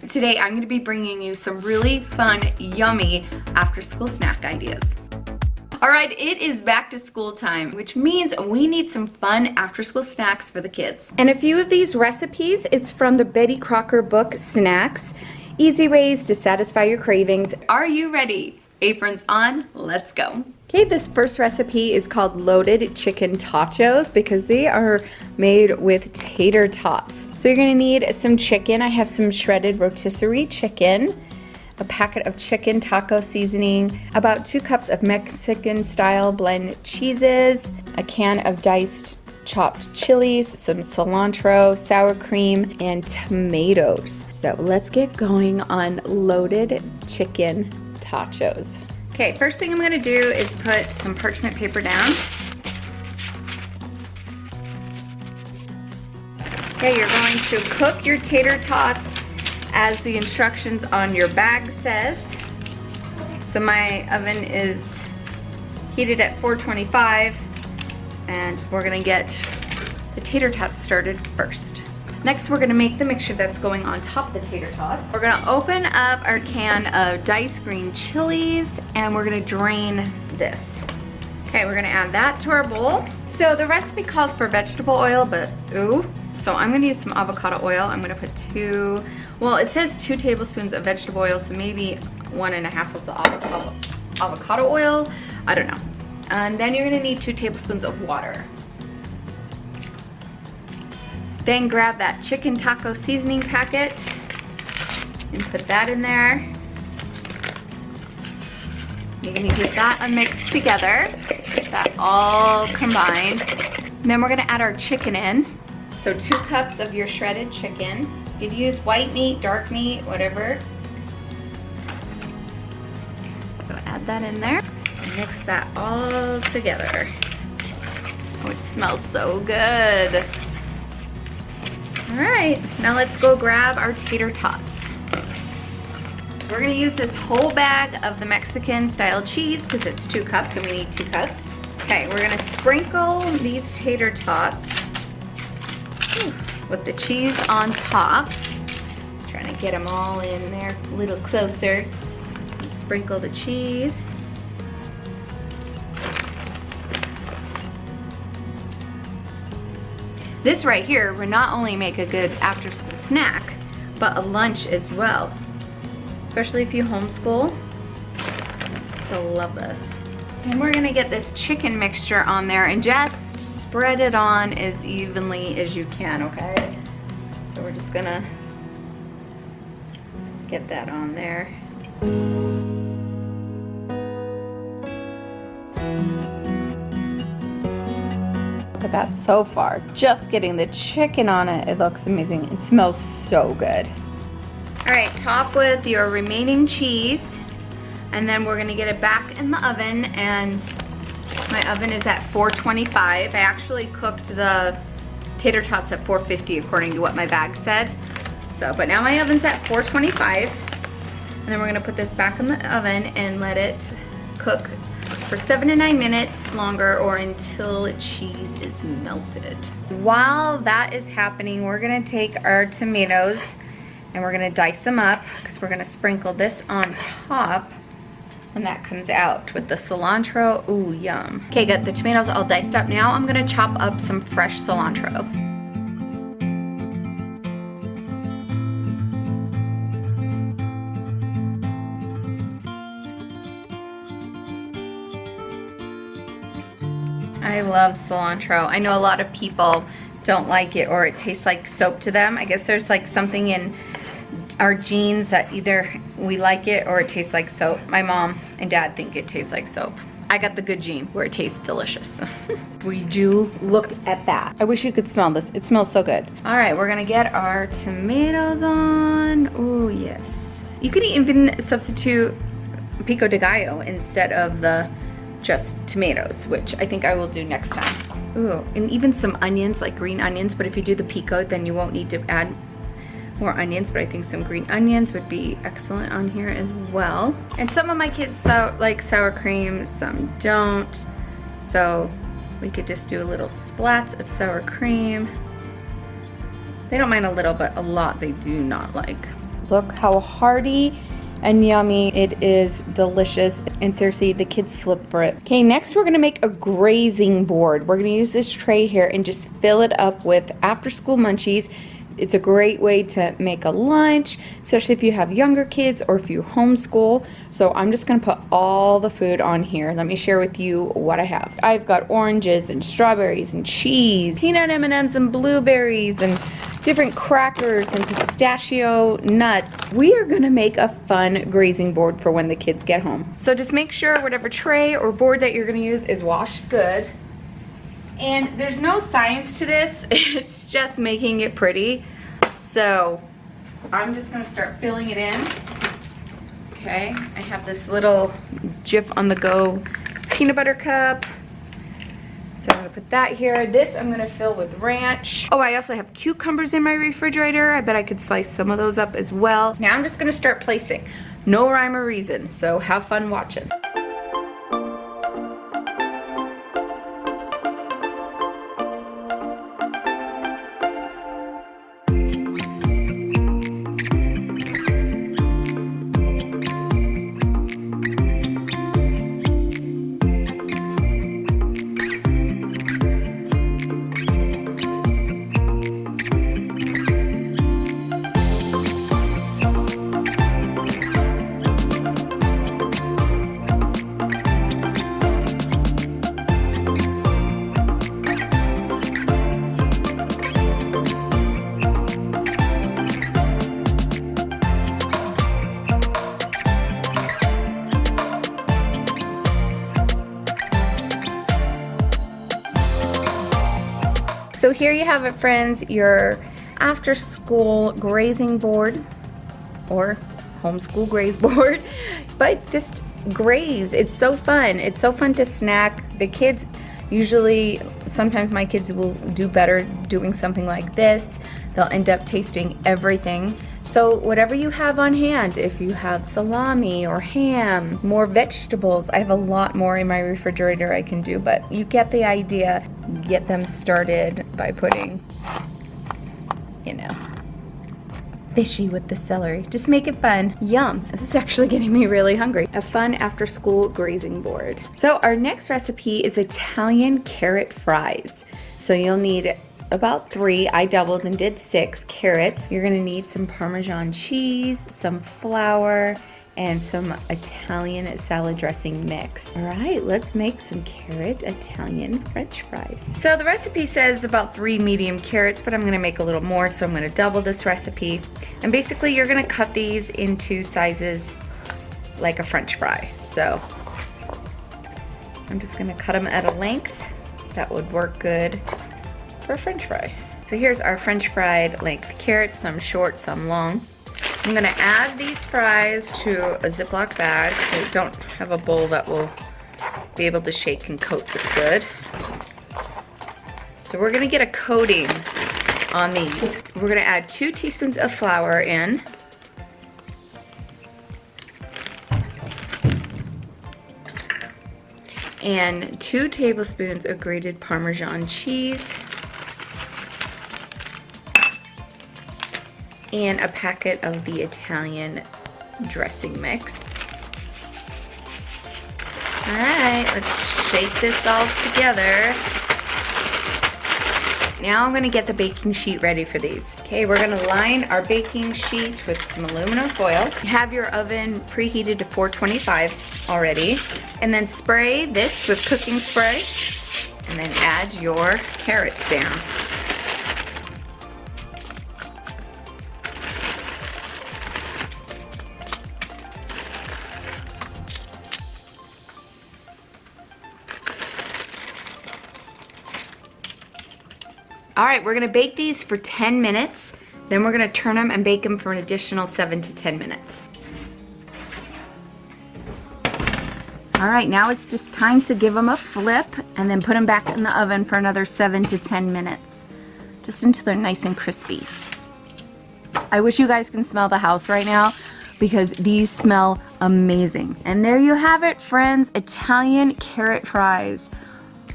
Today I'm going to be bringing you some really fun, yummy after-school snack ideas. All right, it is back to school time, which means we need some fun after-school snacks for the kids. And a few of these recipes, it's from the Betty Crocker book, Snacks, Easy Ways to Satisfy Your Cravings. Are you ready? Aprons on, let's go. Okay, this first recipe is called loaded chicken tachos because they are made with tater tots. So you're gonna need some chicken. I have some shredded rotisserie chicken, a packet of chicken taco seasoning, about 2 cups of Mexican style blend cheeses, a can of diced chopped chilies, some cilantro, sour cream, and tomatoes. So let's get going on loaded chicken tachos. Okay, first thing I'm gonna do is put some parchment paper down. Okay, you're going to cook your tater tots as the instructions on your bag says. So my oven is heated at 425 and we're gonna get the tater tots started first. Next, we're gonna make the mixture that's going on top of the tater tots. We're gonna open up our can of diced green chilies and we're gonna drain this. Okay, we're gonna add that to our bowl. So the recipe calls for vegetable oil, but ooh. So I'm gonna use some avocado oil. I'm gonna put it says 2 tablespoons of vegetable oil, so maybe 1.5 of the avocado oil. I don't know. And then you're gonna need 2 tablespoons of water. Then grab that chicken taco seasoning packet and put that in there. You're gonna get that mixed together, get that all combined. And then we're gonna add our chicken in. So 2 cups of your shredded chicken. You can use white meat, dark meat, whatever. So add that in there. Mix that all together. Oh, it smells so good. All right, now let's go grab our tater tots. We're gonna use this whole bag of the Mexican style cheese because it's 2 cups and we need 2 cups. Okay, we're gonna sprinkle these tater tots with the cheese on top. Trying to get them all in there a little closer. Just sprinkle the cheese. This right here will not only make a good after school snack, but a lunch as well. Especially if you homeschool, they'll love this. And we're gonna get this chicken mixture on there and just spread it on as evenly as you can, okay? So we're just gonna get that on there. Look at that so far. Just getting the chicken on it, it looks amazing. It smells so good. All right, top with your remaining cheese, and then we're gonna get it back in the oven, and my oven is at 425. I actually cooked the tater tots at 450 according to what my bag said. So, but now my oven's at 425, and then we're gonna put this back in the oven and let it cook for 7 to 9 minutes longer or until cheese is melted. While that is happening, we're gonna take our tomatoes and we're gonna dice them up because we're gonna sprinkle this on top when that comes out with the cilantro. Ooh, yum. Okay, got the tomatoes all diced up. Now I'm gonna chop up some fresh cilantro. I love cilantro. I know a lot of people don't like it or it tastes like soap to them. I guess there's like something in our genes that either we like it or it tastes like soap. My mom and dad think it tastes like soap. I got the good gene where it tastes delicious. We do look at that. I wish you could smell this. It smells so good. All right, we're gonna get our tomatoes on. Oh yes. You could even substitute pico de gallo instead of the just tomatoes, which I think I will do next time. Ooh, and even some onions, like green onions, but if you do the pico, then you won't need to add more onions, but I think some green onions would be excellent on here as well. And some of my kids like sour cream, some don't. So we could just do a little splats of sour cream. They don't mind a little, but a lot they do not like. Look how hearty and yummy. It is delicious, and seriously, the kids flip for it. Okay, next we're gonna make a grazing board. We're gonna use this tray here and just fill it up with after school munchies. It's a great way to make a lunch, especially if you have younger kids or if you homeschool. So I'm just gonna put all the food on here. Let me share with you what I have. I've got oranges and strawberries and cheese, peanut M&Ms and blueberries and different crackers and pistachio nuts. We are gonna make a fun grazing board for when the kids get home. So just make sure whatever tray or board that you're gonna use is washed good. And there's no science to this, it's just making it pretty. So I'm just gonna start filling it in. Okay, I have this little Jif on the go peanut butter cup. So I'm gonna put that here. This I'm gonna fill with ranch. Oh, I also have cucumbers in my refrigerator. I bet I could slice some of those up as well. Now I'm just gonna start placing. No rhyme or reason, so have fun watching. So here you have it, friends, your after school grazing board or homeschool graze board, but just graze. It's so fun. It's so fun to snack. The kids usually, sometimes my kids will do better doing something like this. They'll end up tasting everything. So whatever you have on hand, if you have salami or ham, more vegetables, I have a lot more in my refrigerator I can do, but you get the idea. Get them started by putting, you know, fishy with the celery. Just make it fun. Yum. This is actually getting me really hungry. A fun after school grazing board. So our next recipe is Italian carrot fries. So you'll need about 3. I doubled and did 6 carrots. You're gonna need some Parmesan cheese, some flour, and some Italian salad dressing mix. All right, let's make some carrot Italian French fries. So the recipe says about 3 medium carrots, but I'm gonna make a little more, so I'm gonna double this recipe. And basically you're gonna cut these into sizes like a French fry. So I'm just gonna cut them at a length that would work good for a French fry. So here's our French fried length carrots, some short, some long. I'm gonna add these fries to a Ziploc bag, so we don't have a bowl that will be able to shake and coat this good. So we're gonna get a coating on these. We're gonna add 2 teaspoons of flour in. And 2 tablespoons of grated Parmesan cheese. And a packet of the Italian dressing mix. All right, let's shake this all together. Now I'm gonna get the baking sheet ready for these. Okay, we're gonna line our baking sheet with some aluminum foil. Have your oven preheated to 425 already. And then spray this with cooking spray. And then add your carrots down. All right, we're gonna bake these for 10 minutes. Then we're gonna turn them and bake them for an additional 7 to 10 minutes. All right, now it's just time to give them a flip and then put them back in the oven for another 7 to 10 minutes, just until they're nice and crispy. I wish you guys can smell the house right now because these smell amazing. And there you have it, friends, Italian carrot fries.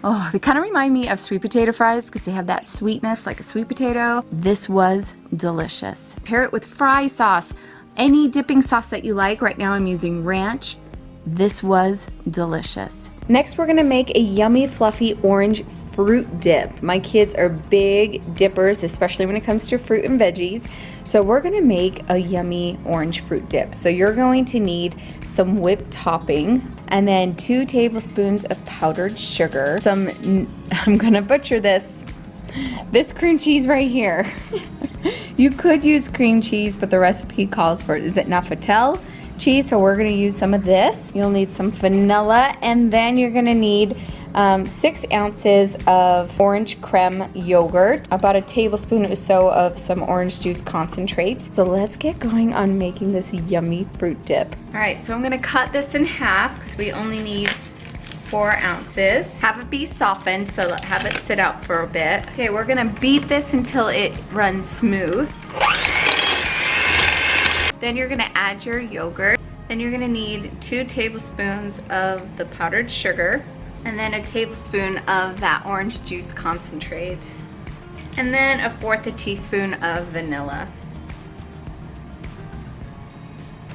Oh, they kind of remind me of sweet potato fries because they have that sweetness like a sweet potato. This was delicious. Pair it with fry sauce, any dipping sauce that you like. Right now I'm using ranch. This was delicious. Next, we're gonna make a yummy, fluffy orange fruit dip. My kids are big dippers, especially when it comes to fruit and veggies. So we're gonna make a yummy orange fruit dip. So you're going to need some whipped topping and then 2 tablespoons of powdered sugar. I'm gonna butcher this cream cheese right here. You could use cream cheese, but the recipe calls for it. Is it Nafatel cheese? So we're gonna use some of this. You'll need some vanilla, and then you're gonna need 6 ounces of orange creme yogurt, about a tablespoon or so of some orange juice concentrate. So let's get going on making this yummy fruit dip. All right, so I'm gonna cut this in half because we only need 4 ounces. Have it be softened, so have it sit out for a bit. Okay, we're gonna beat this until it runs smooth. Then you're gonna add your yogurt. Then you're gonna need 2 tablespoons of the powdered sugar, and then a tablespoon of that orange juice concentrate, and then 1/4 teaspoon of vanilla.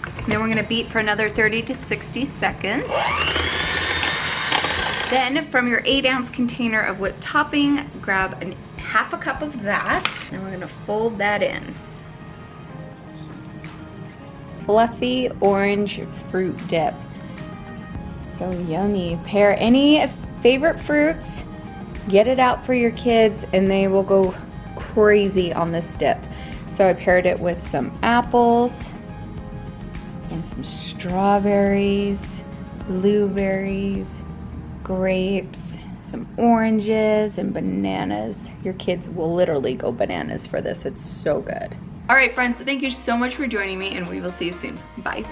And then we're gonna beat for another 30 to 60 seconds. Then from your 8-ounce container of whipped topping, grab half a cup of that, and we're gonna fold that in. Fluffy orange fruit dip. So yummy. Pair any favorite fruits, get it out for your kids, and they will go crazy on this dip. So I paired it with some apples and some strawberries, blueberries, grapes, some oranges, and bananas. Your kids will literally go bananas for this. It's so good. All right, friends, thank you so much for joining me, and we will see you soon. Bye.